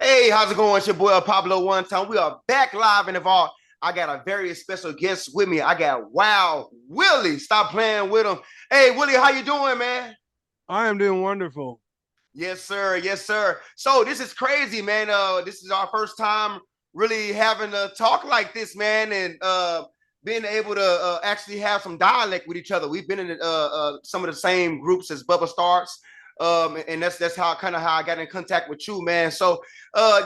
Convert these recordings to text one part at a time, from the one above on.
Hey, how's it going? It's your boy Pablo one time. We are back live and involved. I got a very special guest with me. I got Wild Willie. Stop playing with him. Hey, Willie, how you doing, man? I am doing wonderful. Yes, sir. Yes, sir. So this is crazy, man. This is our first time really having a talk like this, man, and being able to actually have some dialect with each other. We've been in some of the same groups as Bubba Starts, and that's how how I got in contact with you, man. So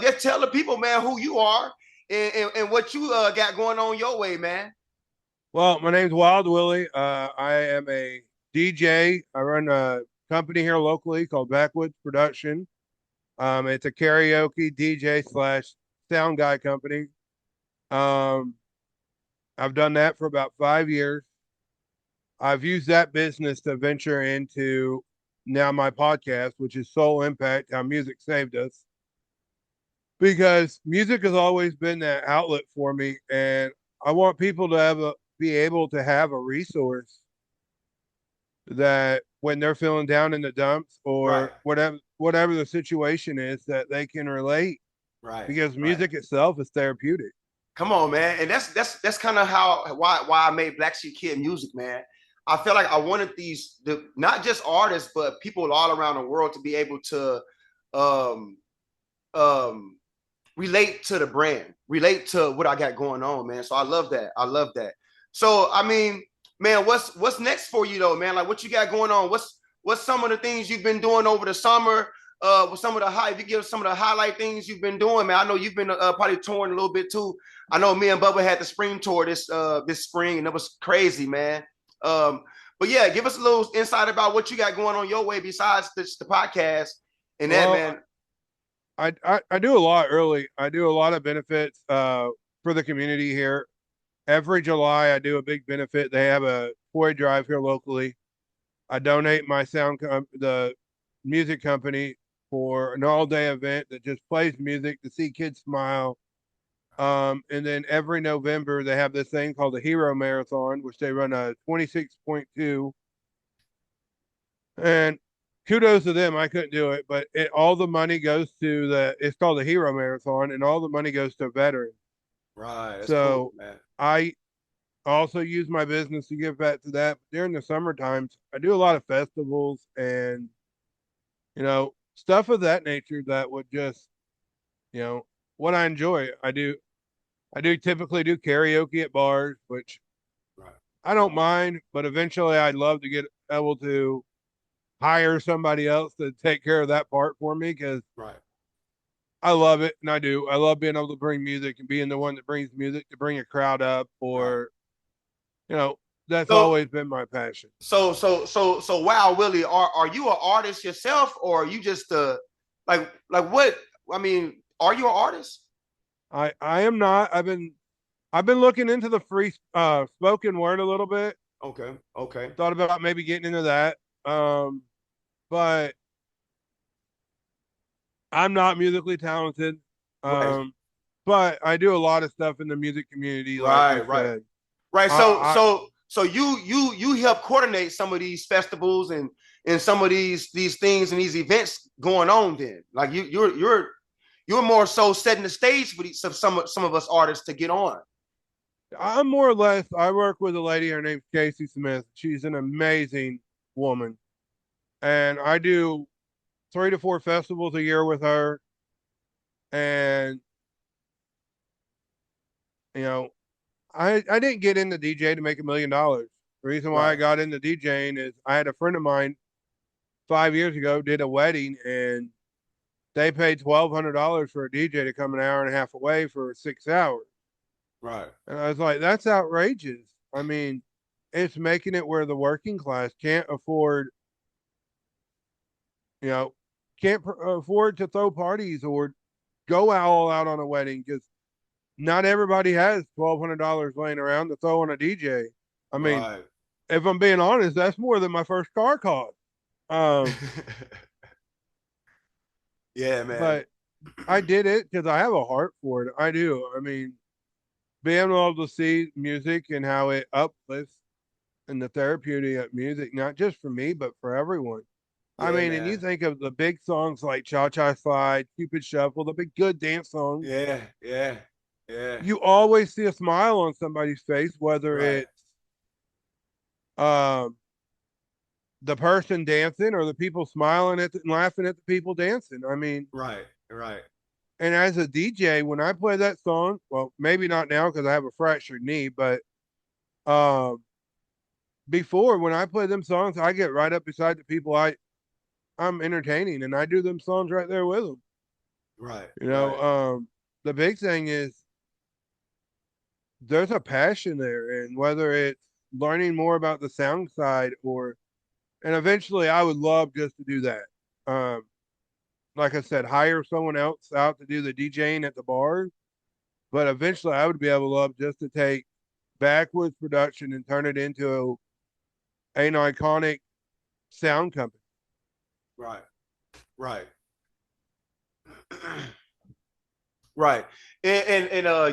just tell the people, man, who you are and what you got going on your way, man. Well, my name's Wild Willie. I am a DJ. I run a company here locally called Backwoods Production. It's a karaoke DJ slash sound guy company. Um, I've done that for about 5 years. I've used that business to venture into now my podcast, which is Soul Impact, How Music Saved Us, because music has always been that outlet for me, and I want people to be able to have a resource that when they're feeling down in the dumps Right, or whatever the situation is, that they can relate, right, because right. music itself is therapeutic. Come on, man, and that's kind of how why I made Black Sheep Kid music, man. I feel like I wanted not just artists but people all around the world to be able to um um relate to the brand, relate to what I got going on, man. So I love that. I love that. So I mean, man, what's next for you though, man? Like what you got going on? What's some of the things you've been doing over the summer? With some of the if you give some of the highlight things you've been doing, man. I know you've been probably touring a little bit too. I know me and Bubba had the spring tour this spring, and it was crazy, man. Um, but yeah, give us a little insight about what you got going on your way besides the podcast and that, Well, man. I do a lot early. I do a lot of benefits for the community here. Every July, I do a big benefit. They have a toy drive here locally. I donate my the music company, for an all day event that just plays music to see kids smile. And then every November they have this thing called the Hero Marathon, which they run a 26.2. And kudos to them. I couldn't do it, but all the money goes to it's called the Hero Marathon, and all the money goes to veterans. Right, that's cool, So man. I also use my business to give back to that. During the summer times, I do a lot of festivals and, stuff of that nature that would just, you know, what I enjoy. I do typically do karaoke at bars, which Right, I don't mind, but eventually I'd love to get able to hire somebody else to take care of that part for me, because right. I love it and I do. I love being able to bring music and being the one that brings music to bring a crowd up, Right. or, you know, that's So always been my passion. wow, Willie, are you an artist yourself or are you just like what I mean, are you an artist? I am not. I've been looking into the free spoken word a little bit. Okay, okay, Thought about maybe getting into that. Um, but I'm not musically talented. right, Um, but I do a lot of stuff in the music community, like right, you right, said. right. So I so so you help coordinate some of these festivals and some of these things and these events going on then. Like you're more so setting the stage for some of us artists to get on. I'm more or less. I work with a lady. Her name's Casey Smith. She's an amazing woman, and I do 3 to 4 festivals a year with her. And you know, I didn't get into DJ to make $1 million. The reason why I Right, got into DJing is I had a friend of mine 5 years ago did a wedding, and they paid $1,200 for a DJ to come an hour and a half away for 6 hours. right. And I was like, that's outrageous. I mean, it's making it where the working class can't afford, you know, can't afford to throw parties or go all out on a wedding, because not everybody has $1,200 laying around to throw on a DJ. I mean, Right. if I'm being honest, that's more than my first car cost. Um, Yeah, man. but I did it because I have a heart for it. I do. I mean, being able to see music and how it uplifts and the therapeutic of music, not just for me, but for everyone. I Yeah, mean, and you man. think of the big songs like Cha Cha Slide, Cupid Shuffle, the big good dance songs. Yeah, yeah, yeah. You always see a smile on somebody's face, whether Right, it's um, the person dancing or the people smiling at and laughing at the people dancing. I mean, right, right, and as a DJ, when I play that song, well, maybe not now because I have a fractured knee, but um, before when I play them songs, I get right up beside the people I'm entertaining, and I do them songs right there with them. right, You know, right, the big thing is there's a passion there, and whether it's learning more about the sound side or, and eventually I would love just to do that. Um, like I said, hire someone else out to do the DJing at the bar, but eventually I would be able to love just to take Backwoods Production and turn it into an iconic sound company. right, right. Right. And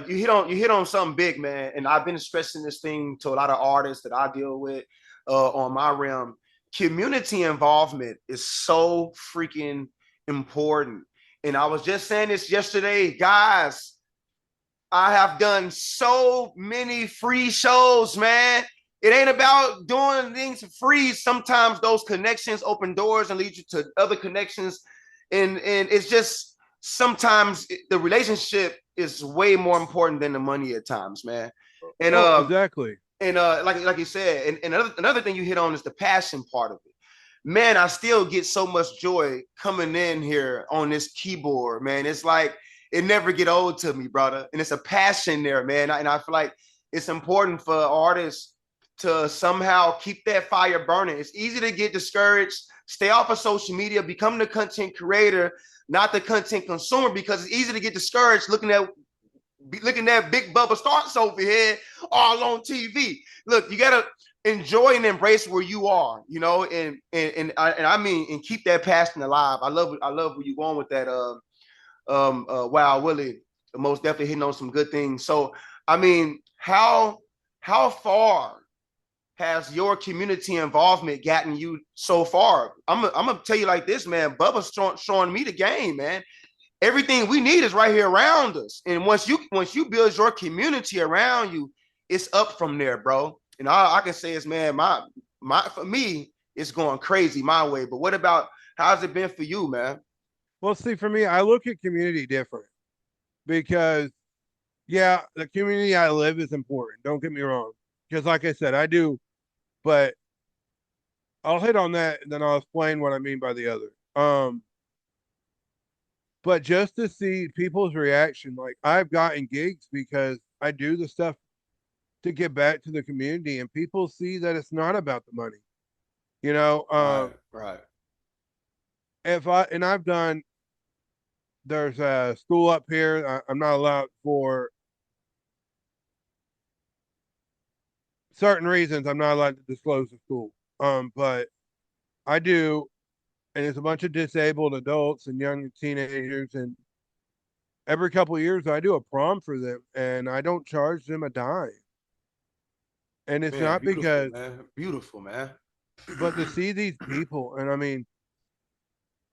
you hit on something big, man. And I've been stressing this thing to a lot of artists that I deal with on my realm. Community involvement is so freaking important. And I was just saying this yesterday, guys. I have done so many free shows, man. It ain't about doing things for free. Sometimes those connections open doors and lead you to other connections. And it's just sometimes the relationship is way more important than the money at times, man. And Oh, exactly. like you said, and another thing you hit on is the passion part of it. Man, I still get so much joy coming in here on this keyboard, man. It's like it never get old to me, brother. And it's a passion there, man. And I feel like it's important for artists to somehow keep that fire burning. It's easy to get discouraged. Stay off of social media, become the content creator, not the content consumer, because it's easy to get discouraged looking at Big Bubba Starks over here all on TV. Look, you gotta enjoy and embrace where you are, and I mean, and keep that passion alive. I love where you're going with that. Wild Willie, most definitely hitting on some good things. So, I mean, how far has your community involvement gotten you so far? I'm gonna tell you like this, man. Bubba's showing me the game, man. Everything we need is right here around us. And once you build your community around you, it's up from there, bro. And I can say is, man, my for me, it's going crazy my way. But what about how's it been for you, man? Well, see, for me, I look at community different because, yeah, the community I live is important. Don't get me wrong. Because, like I said, I do, but I'll hit on that and then I'll explain what I mean by the other. But just to see people's reaction, like I've gotten gigs because I do the stuff to give back to the community, and people see that it's not about the money. You know, Right, right. if I and I've done, there's a school up here. I'm not allowed for certain reasons. I'm not allowed to disclose the school. But I do, and it's a bunch of disabled adults and young teenagers, and every couple of years I do a prom for them, and I don't charge them a dime. And it's Man, not beautiful, because, man. Beautiful, man. but to see these people, and I mean,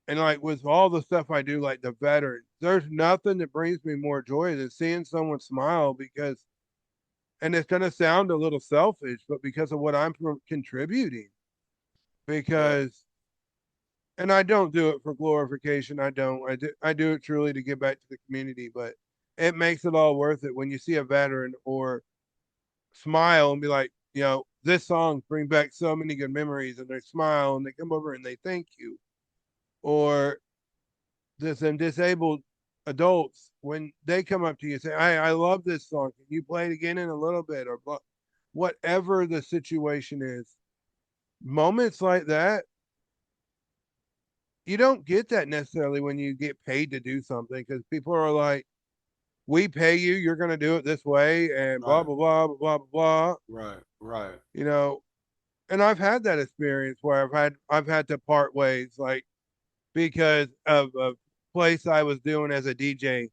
and like with all the stuff I do, like the veterans, there's nothing that brings me more joy than seeing someone smile because, and it's going to sound a little selfish, but because of what I'm contributing, Yeah, because, and I don't do it for glorification. I don't. I do it truly to give back to the community, but it makes it all worth it when you see a veteran or smile and be like, this song bring back so many good memories, and they smile and they come over and they thank you, or this and disabled adults when they come up to you and say, I love this song. Can you play it again in a little bit? Or whatever the situation is. Moments like that, you don't get that necessarily when you get paid to do something because people are like, we pay you, you're going to do it this way, and blah, right, blah, blah, blah, blah, blah. right, right. You know, and I've had that experience where I've had to part ways, like because of a place I was doing as a DJ.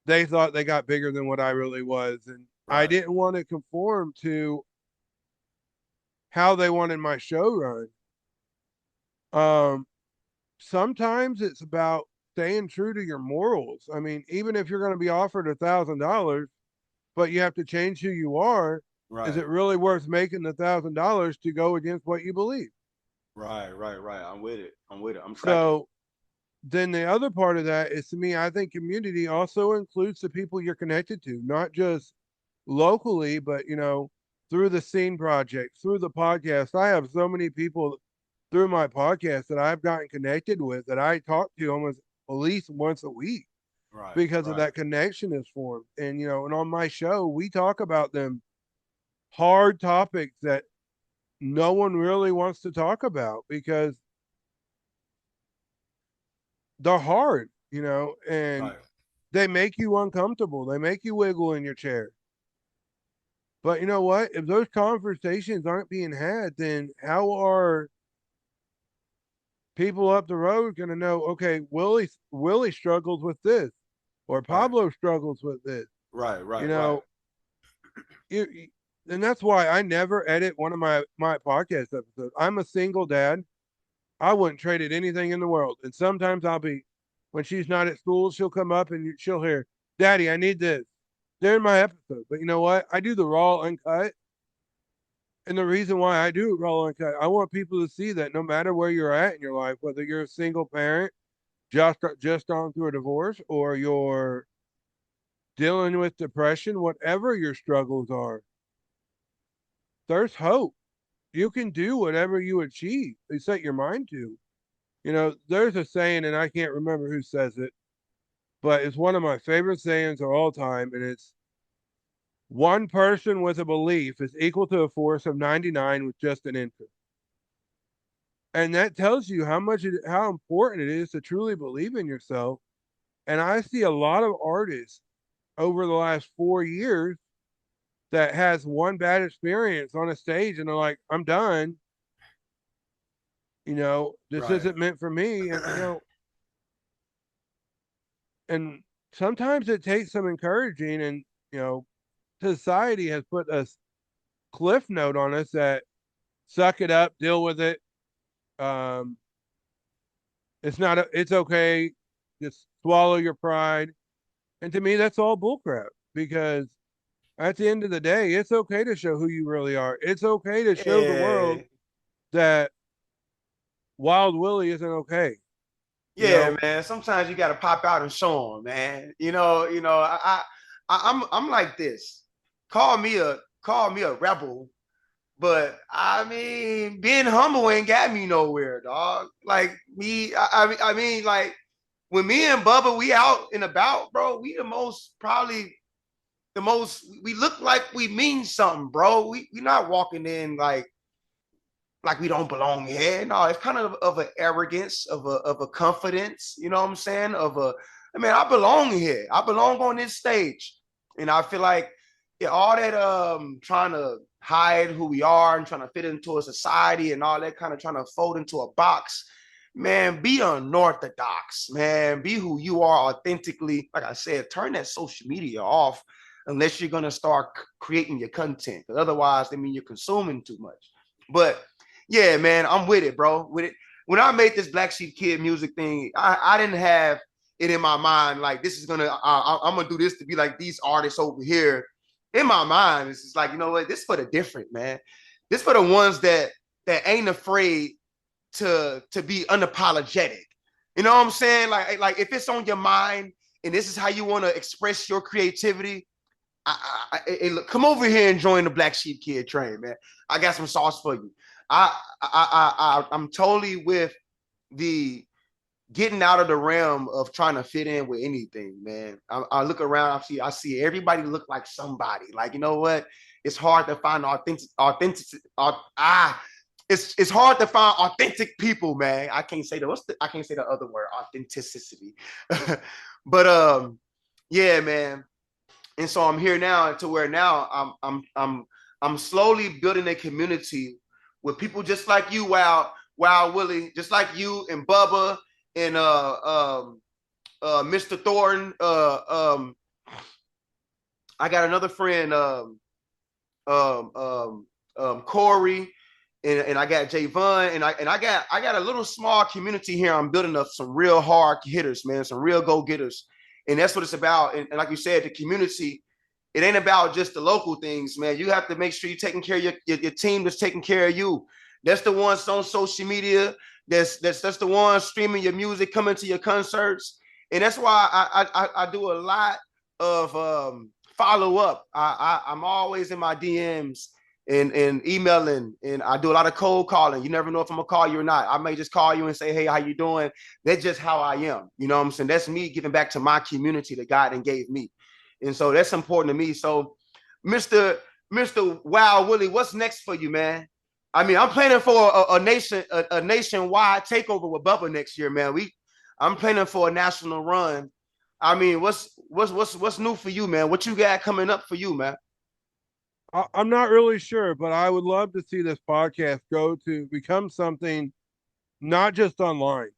They thought they got bigger than what I really was. And I Right. didn't want to conform to how they wanted my show run. Um, Sometimes it's about staying true to your morals. I mean, even if you're going to be offered $1,000, but you have to change who you are, is Right. it really worth making the $1,000 to go against what you believe? Right. I'm with it. I'm with it. I'm tracking. So then the other part of that is, to me, I think community also includes the people you're connected to, not just locally, but through the scene project, through the podcast. I have so many people through my podcast that I've gotten connected with that I talk to almost at least once a week Right. because of Right. that connection is formed. And on my show, we talk about them hard topics that no one really wants to talk about because they're hard, and Right. they make you uncomfortable. They make you wiggle in your chair. But you know what? If those conversations aren't being had, then how are people up the road going to know, okay, Willie struggles with this or Right. Pablo struggles with this, Right. you Right. Right. know, you, and that's why I never edit one of my podcast episodes. I'm a single dad. I wouldn't trade it anything in the world. And sometimes when she's not at school, she'll come up and she'll hear, Daddy, I need this. They're in my episode. But you know what? I do the raw uncut. And the reason why I do it raw uncut, I want people to see that no matter where you're at in your life, whether you're a single parent, just gone through a divorce, or you're dealing with depression, whatever your struggles are, there's hope. You can do whatever you achieve, you set your mind to. There's a saying, and I can't remember who says it, but it's one of my favorite sayings of all time, and it's one person with a belief is equal to a force of 99 with just an interest. And that tells you how important it is to truly believe in yourself. And I see a lot of artists over the last 4 years that has one bad experience on a stage and they're like, I'm done. This Right. isn't meant for me. And sometimes it takes some encouraging, and you know, society has put a cliff note on us that suck it up, deal with it. Um, it's okay. Just swallow your pride. And to me, that's all bullcrap because at the end of the day, it's okay to show who you really are. It's okay to show the world Yeah. that Wild Willie isn't okay. You Yeah, know, man. Sometimes you got to pop out and show them, man. I'm like this. Call me a rebel, but I mean, being humble ain't got me nowhere, dog. Like me, I mean, like when me and Bubba we out and about, bro, we the most we look like we mean something, bro. We not walking in like we don't belong here. No, it's kind of an arrogance, of a confidence, you know what I'm saying? I mean, I belong here. I belong on this stage. And I feel like, yeah, all that trying to hide who we are and trying to fit into a society and all that kind of trying to fold into a box, man, be unorthodox, man. Be who you are authentically. Like I said, turn that social media off unless you're gonna start creating your content. Because otherwise, they mean you're consuming too much. But yeah, man, I'm with it, bro. With it. When I made this Black Sheep Kid music thing, I didn't have it in my mind like this is gonna I'm gonna do this to be like these artists over here. In my mind, it's just like, you know what, this for the different, man. This for the ones that ain't afraid to be unapologetic. You know what I'm saying? Like if it's on your mind and this is how you want to express your creativity, look, come over here and join the Black Sheep Kid train, man. I got some sauce for you. I'm totally with the getting out of the realm of trying to fit in with anything, man. I look around, I see everybody look like somebody. Like, you know what? It's hard to find it's hard to find authentic people, man. I can't say the other word, authenticity. But yeah, man. And so I'm here now to where now I'm slowly building a community with people just like you, Wild Willie, just like you and Bubba and Mr. Thornton. I got another friend, um, um, Corey, and I got Javon, and I got a little small community here. I'm building up some real hard hitters, man, some real go getters, and that's what it's about. And like you said, the community. It ain't about just the local things, man. You have to make sure you're taking care of your team that's taking care of you. That's the ones on social media. That's the ones streaming your music, coming to your concerts, and that's why I do a lot of follow up. I'm always in my DMs and emailing, and I do a lot of cold calling. You never know if I'm gonna call you or not. I may just call you and say, "Hey, how you doing?" That's just how I am. You know what I'm saying? That's me giving back to my community that God and gave me, and so that's important to me. So, Mister Wild Willie, what's next for you, man? I mean, I'm planning for a nationwide takeover with Bubba next year, man. I'm planning for a national run. I mean, what's new for you, man? What you got coming up for you, man? I'm not really sure, but I would love to see this podcast go to become something not just online.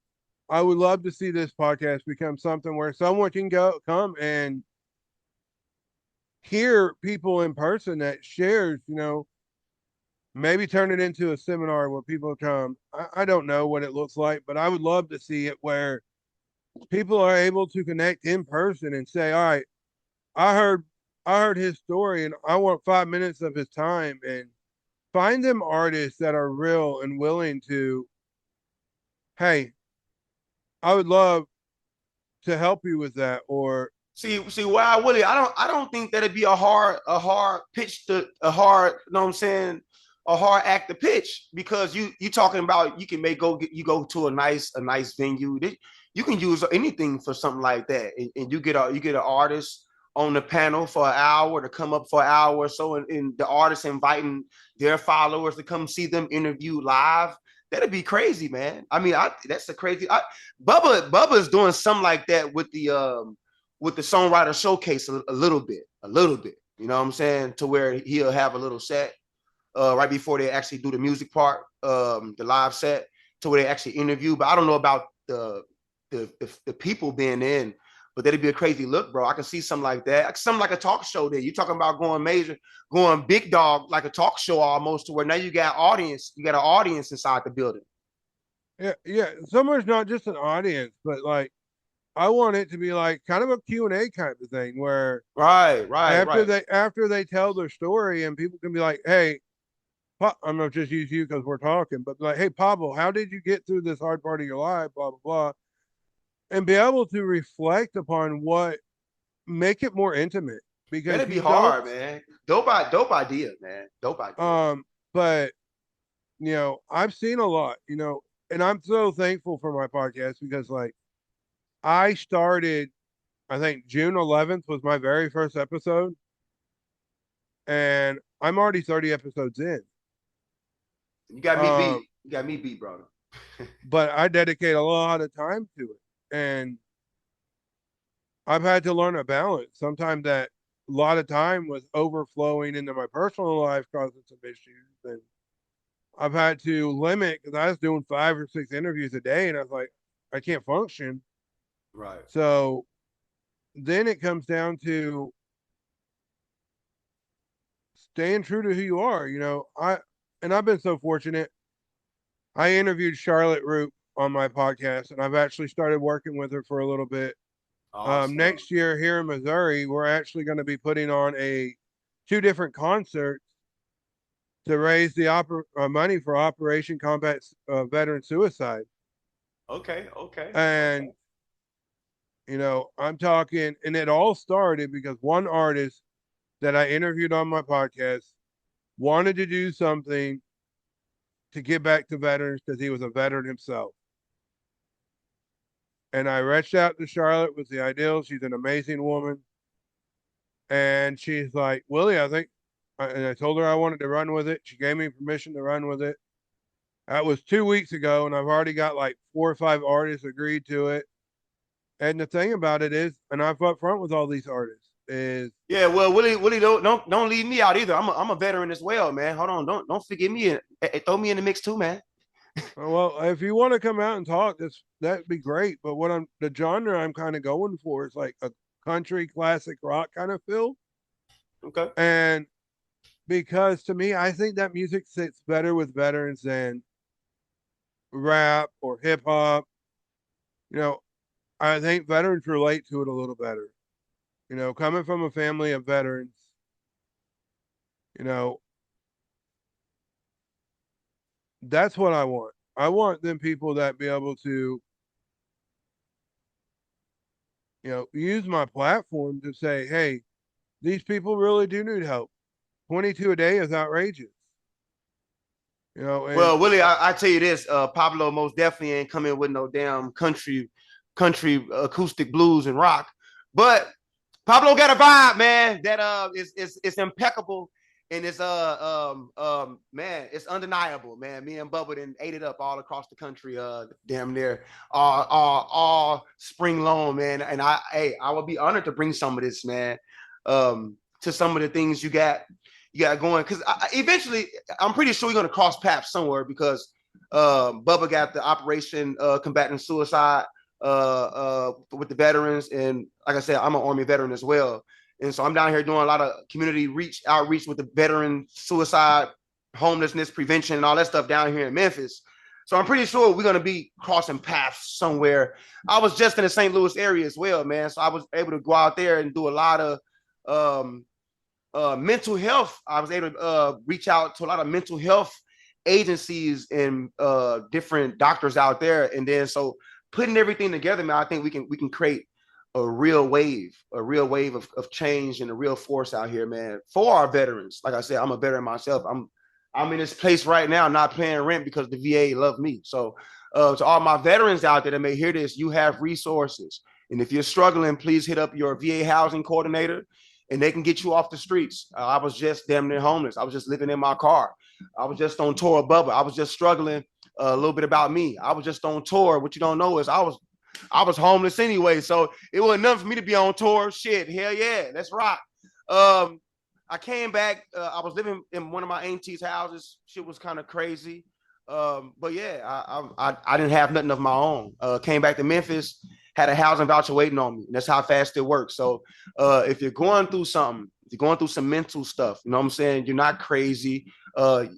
I would love to see this podcast become something where someone can come and hear people in person that shares, maybe turn it into a seminar where people come. I don't know what it looks like, but I would love to see it where people are able to connect in person and say, all right, I heard I heard his story and I want 5 minutes of his time, and find them artists that are real and willing to, hey, I would love to help you with that. Or See, Wild Willie, I don't think that'd be a hard pitch to a hard, you know what I'm saying, a hard act to pitch because you talking about you can make you go to a nice venue. You can use anything for something like that, and you get an artist on the panel for an hour to come up for an hour or so, and the artist inviting their followers to come see them interview live. That'd be crazy, man. I mean, that's a crazy. Bubba's doing something like that with the songwriter showcase a little bit, a little bit. You know what I'm saying? To where he'll have a little set right before they actually do the music part, the live set, to where they actually interview. But I don't know about the people being in, but that'd be a crazy look, bro. I can see something like that, something like a talk show. There, you talking about going major, going big dog, like a talk show almost, to where now you got an audience inside the building. yeah, yeah, somewhere's not just an audience, but like I want it to be like kind of a Q&A kind of thing where Right. after they tell their story and people can be like, hey, I'm not just use you because we're talking, but like, hey, Pablo, how did you get through this hard part of your life? Blah blah blah, and be able to reflect upon what make it more intimate because That'd be you don't. hard, man. Dope idea, man. Dope idea. But I've seen a lot, and I'm so thankful for my podcast because like I started, I think June 11th was my very first episode, and I'm already 30 episodes in. You got me Um, beat. You got me beat, brother. but I dedicate a lot of time to it. And I've had to learn a balance. Sometimes that a lot of time was overflowing into my personal life, causing some issues. And I've had to limit because I was doing 5 or 6 interviews a day, and I was like, I can't function. Right. So then it comes down to staying true to who you are. I've been so fortunate. I interviewed Charlotte Roop on my podcast, and I've actually started working with her for a little bit. Awesome. Next year here in Missouri, we're actually going to be putting on 2 different concerts to raise the money for Operation Combat Veteran Suicide. Okay. And I'm talking, and it all started because one artist that I interviewed on my podcast wanted to do something to give back to veterans because he was a veteran himself. And I reached out to Charlotte with the ideal. She's an amazing woman. And she's like, Willie, I think, and I told her I wanted to run with it. She gave me permission to run with it. That was 2 weeks ago, and I've already got like 4 or 5 artists agreed to it. And the thing about it is, and I've up front with all these artists, is Yeah, well, Willie, don't leave me out either. I'm a veteran as well, man. Hold on, don't forget me. Throw me in the mix too, man. well, if you want to come out and talk, that'd be great. But the genre I'm kind of going for is like a country classic rock kind of feel. Okay. And because to me, I think that music sits better with veterans than rap or hip hop. You know, I think veterans relate to it a little better. You know, coming from a family of veterans, you know, that's what I want. I want them people that be able to, use my platform to say, hey, these people really do need help. 22 a day is outrageous. And Well, Willie, I tell you this, Pablo most definitely ain't coming with no damn country acoustic blues and rock. But Pablo got a vibe, man, that is impeccable, and it's man, it's undeniable, man. Me and Bubba done ate it up all across the country, damn near all spring long, man. And I would be honored to bring some of this, man, to some of the things you got going, because eventually I'm pretty sure you're gonna cross paths somewhere, because Bubba got the operation combating suicide with the veterans, and like I said, I'm an Army veteran as well, and so I'm down here doing a lot of community outreach with the veteran suicide, homelessness prevention, and all that stuff down here in Memphis. So I'm pretty sure we're gonna be crossing paths somewhere. I was just in the St. Louis area as well, man, so I was able to go out there and do a lot of mental health. I was able to reach out to a lot of mental health agencies and different doctors out there, and then so putting everything together, man, I think we can create a real wave of change and a real force out here, man, for our veterans. Like I said, I'm a veteran myself. I'm in this place right now, not paying rent because the VA love me. So to all my veterans out there that may hear this, you have resources. And if you're struggling, please hit up your VA housing coordinator, and they can get you off the streets. I was just damn near homeless. I was just living in my car. I was just on tour of Bubba. I was just struggling. A little bit about me. I was just on tour. What you don't know is I was homeless anyway, so it wasn't nothing for me to be on tour. Shit, hell yeah, let's rock. I came back. I was living in one of my auntie's houses. Shit was kind of crazy. But yeah, I didn't have nothing of my own. Came back to Memphis, had a housing voucher waiting on me. And that's how fast it works. So if you're going through something, if you're going through some mental stuff, you know what I'm saying? You're not crazy.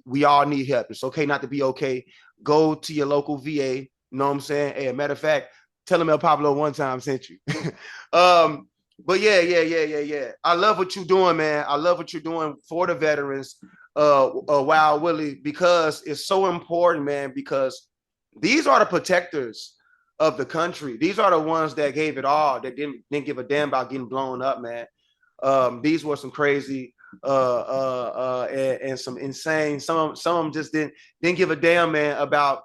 We all need help. It's okay not to be okay. Go to your local VA. You know what I'm saying? Hey, a matter of fact, tell him El Pablo one time sent you. But yeah. I love what you're doing, man. I love what you're doing for the veterans, Wild Willie, because it's so important, man, because these are the protectors of the country. These are the ones that gave it all, that didn't give a damn about getting blown up, man. These were some crazy and some insane. Some of them just didn't give a damn, man, about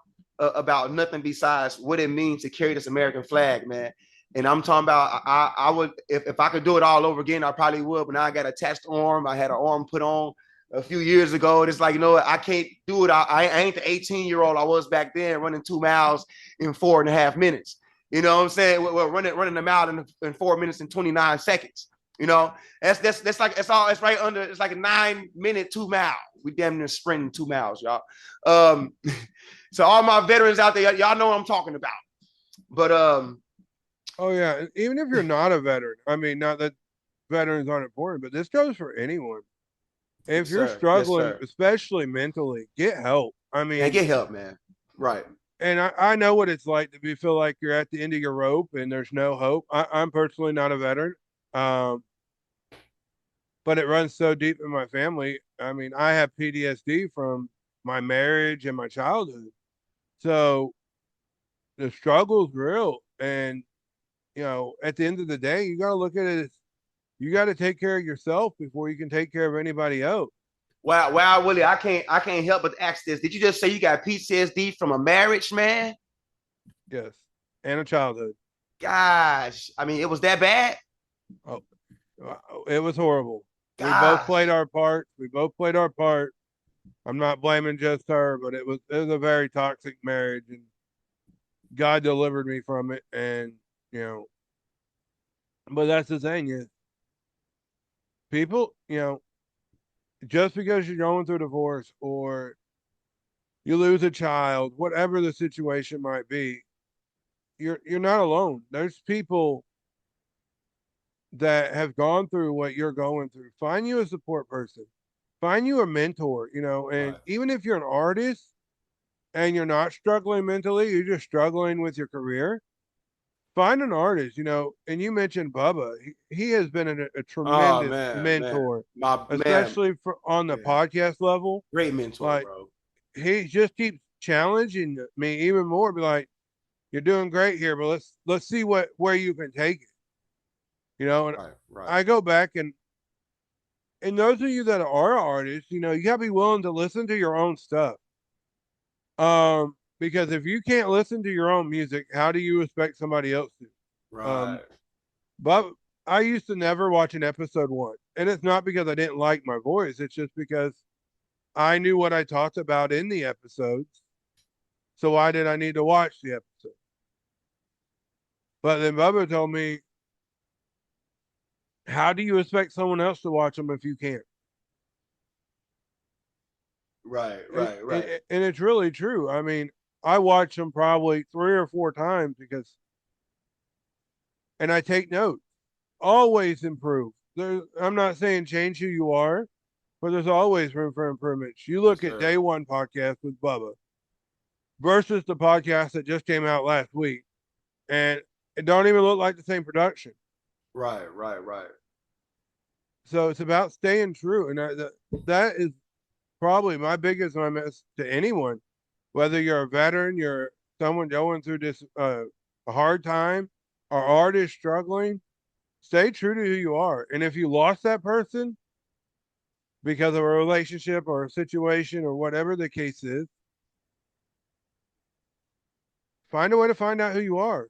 nothing besides what it means to carry this American flag, man. And I'm talking about, I would, if I could do it all over again, I probably would. But now I got a attached arm. I had an arm put on a few years ago. It's like, you know what? I can't do it. I ain't the 18-year-old I was back then, running 2 miles in 4.5 minutes. You know what I'm saying? We're running a mile in 4 minutes and 29 seconds. You know, that's like, it's right under. It's like a 9-minute 2 mile. We damn near sprinting 2 miles, y'all. So all my veterans out there, y'all know what I'm talking about. But oh yeah, even if you're not a veteran, I mean, not that veterans aren't important, but this goes for anyone. If yes, you're sir. Yes, struggling, sir. especially mentally, get help. I And mean, get help, man. Right. and I know what it's like to feel like you're at the end of your rope and there's no hope. I'm personally not a veteran, um, but it runs so deep in my family. I mean, I have PTSD from my marriage and my childhood, so the struggle's real. And at the end of the day, you got to look at it as you got to take care of yourself before you can take care of anybody else. Wow, Willie, I can't help but ask this. Did you just say you got PTSD from a marriage, man? Yes, and a childhood. Gosh, I mean, it was that bad. Oh, it was horrible. We both played Gosh, our part. We both played our part. I'm not blaming just her, but it was a very toxic marriage, and God delivered me from it. And you know, but that's the thing is, people, just because you're going through a divorce or you lose a child, whatever the situation might be, you're not alone. There's people that have gone through what you're going through. Find you a support person. find you a mentor, and Right. even if you're an artist and you're not struggling mentally, you're just struggling with your career, find an artist, and you mentioned Bubba. He has been a Oh tremendous man, mentor, my man, especially on the yeah, podcast level. great mentor, Like bro. he just keeps challenging me even more. Be like, you're doing great here, but let's see where you can take it. And Right, right, I go back and those of you that are artists, you gotta be willing to listen to your own stuff. Because if you can't listen to your own music, how do you expect somebody else to? right, But I used to never watch an episode one. And it's not because I didn't like my voice, it's just because I knew what I talked about in the episodes. So why did I need to watch the episode? But then Bubba told me, how do you expect someone else to watch them if you can't? right, And, right, and, right. and it's really true. I mean, I watch them probably 3 or 4 times and I take notes. Always improve. I'm not saying change who you are, but there's always room for improvements. You Yes, look at sir. day one podcast with Bubba versus the podcast that just came out last week, and it don't even look like the same production. Right, right, right. So it's about staying true, and that is probably my biggest message to anyone, whether you're a veteran, you're someone going through this a hard time, or artist struggling. Stay true to who you are, and if you lost that person because of a relationship or a situation or whatever the case is, find a way to find out who you are.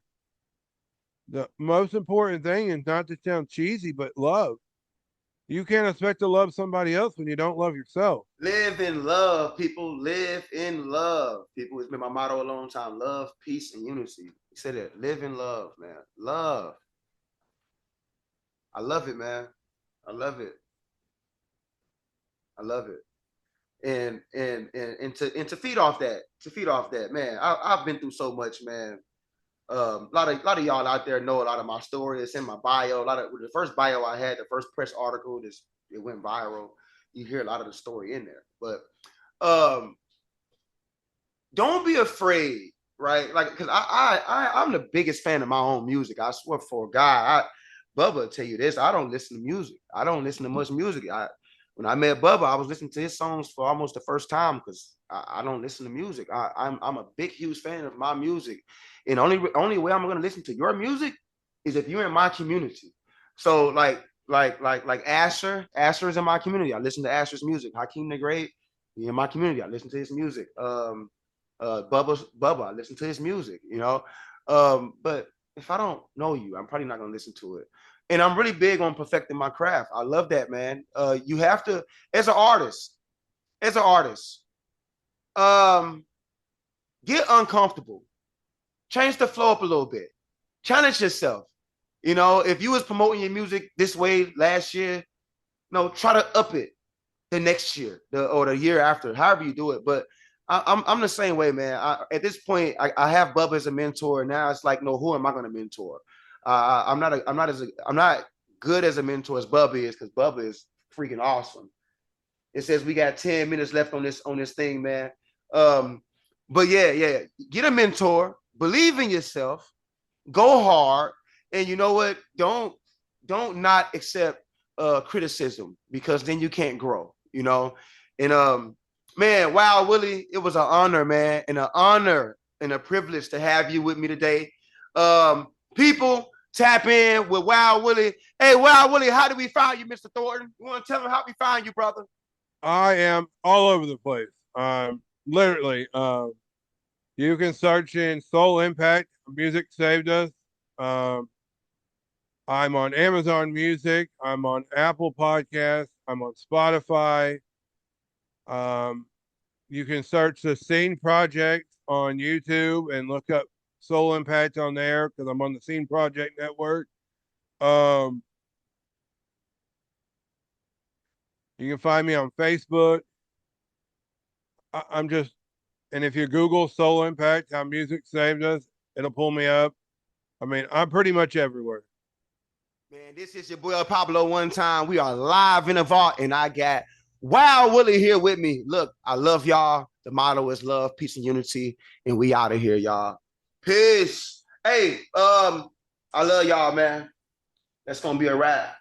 The most important thing is not to sound cheesy, but love. You can't expect to love somebody else when you don't love yourself. Live in love, people. Live in love, people. It's been my motto a long time. Love, peace, and unity. He said it. Live in love, man. Love. I love it, man. I love it. I love it. And to feed off that, man. I've been through so much, man. A lot of y'all out there know a lot of my story. It's in my bio. A lot of the first bio I had, the first press article, it went viral. You hear a lot of the story in there, but um, don't be afraid, right? Like, because I'm the biggest fan of my own music. I swear for God, Bubba will tell you this. I don't listen to music. I don't listen to much music. When I met Bubba, I was listening to his songs for almost the first time because I don't listen to music. I'm a big, huge fan of my music, and only way I'm gonna listen to your music is if you're in my community. So like Asher is in my community. I listen to Asher's music. Hakeem the Great, he in my community. I listen to his music. Bubba, I listen to his music. But if I don't know you, I'm probably not gonna listen to it. And I'm really big on perfecting my craft. I love that, man. You have to, as an artist, as an artist, um, get uncomfortable, change the flow up a little bit, challenge yourself. If you was promoting your music this way last year, try to up it the next year, or the year after, however you do it. But I'm the same way, man. At this point, I have Bubba as a mentor. Now it's like, no, who am I going to mentor? I'm not good as a mentor as Bubba is, because Bubba is freaking awesome. It says we got 10 minutes left on this thing, man. But yeah, get a mentor, believe in yourself, go hard, and you know what? Don't not accept criticism, because then you can't grow. And man, Wild Willie, it was an honor, man, and an honor and a privilege to have you with me today. People, tap in with Wild Willie. Hey, Wild Willie, how do we find you, Mr. Thornton? You want to tell them how we find you, brother? I am all over the place. Literally, you can search in Soul Impact, Music Saved Us. Um, I'm on Amazon Music. I'm on Apple Podcasts. I'm on Spotify. Um, you can search the Scene Project on YouTube and look up Soul Impact on there, because I'm on the Scene Project Network. Um, you can find me on Facebook. I'm just, and if you Google Soul Impact, how music saved us, it'll pull me up. I mean, I'm pretty much everywhere. Man, this is your boy Pablo one time. We are live in the vault, and I got Wild Willie here with me. Look, I love y'all. The motto is love, peace, and unity. And we out of here, y'all. Peace. Hey, I love y'all, man. That's gonna be a wrap.